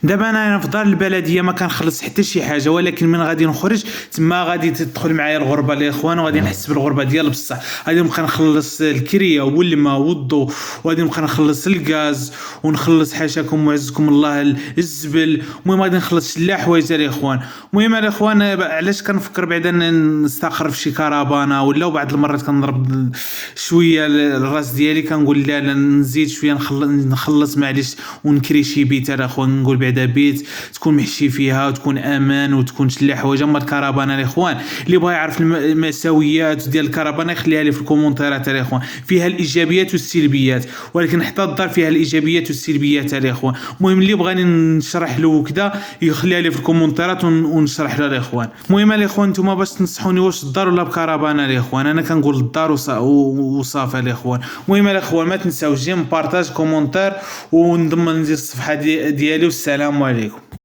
دابا انا في دار البلديه ما كنخلص حتى شي حاجه، ولكن من غادي نخرج تما غادي تدخل معايا الغربه الاخوان، وغادي نحس بالغربه ديال بصح. غادي نبقى نخلص الكريه والماء والضو، وغادي نبقى نخلص الغاز، ونخلص حاشاكم وعزكم الله الزبل. المهم غادي نخلص لا حوايج الاخوان. المهم الاخوان علاش كنفكر بعدا نستقر في شي كرفانه ولا، وبعض المرات كنضرب شويه الراس ديالي كنقول لا نزيد شويه نخلص معليش ونكري شي بيت الاخوان. نقول بعدا بيت تكون محشي فيها وتكون امان وتكون شي حوايج. اما الكرفانه الاخوان اللي بغى يعرف المساويات ديال الكرفانه يخليها لي في الكومونتيرات الاخوان، فيها الايجابيات والسلبيات، ولكن حتى الدار فيها الايجابيات والسلبيات الاخوان. المهم اللي بغاني نشرح له كذا يخليها لي في الكومونتيرات ونشرح له الاخوان. المهم الاخوان نتوما باش تنصحوني واش الدار ولا بكرفانه الاخوان، انا كنقول الدار وصافي الاخوان. المهم الاخوان ما تنساوش جيم بارطاج كومونتير ونضم نزيد الصفحه ديالي، والسلام عليكم.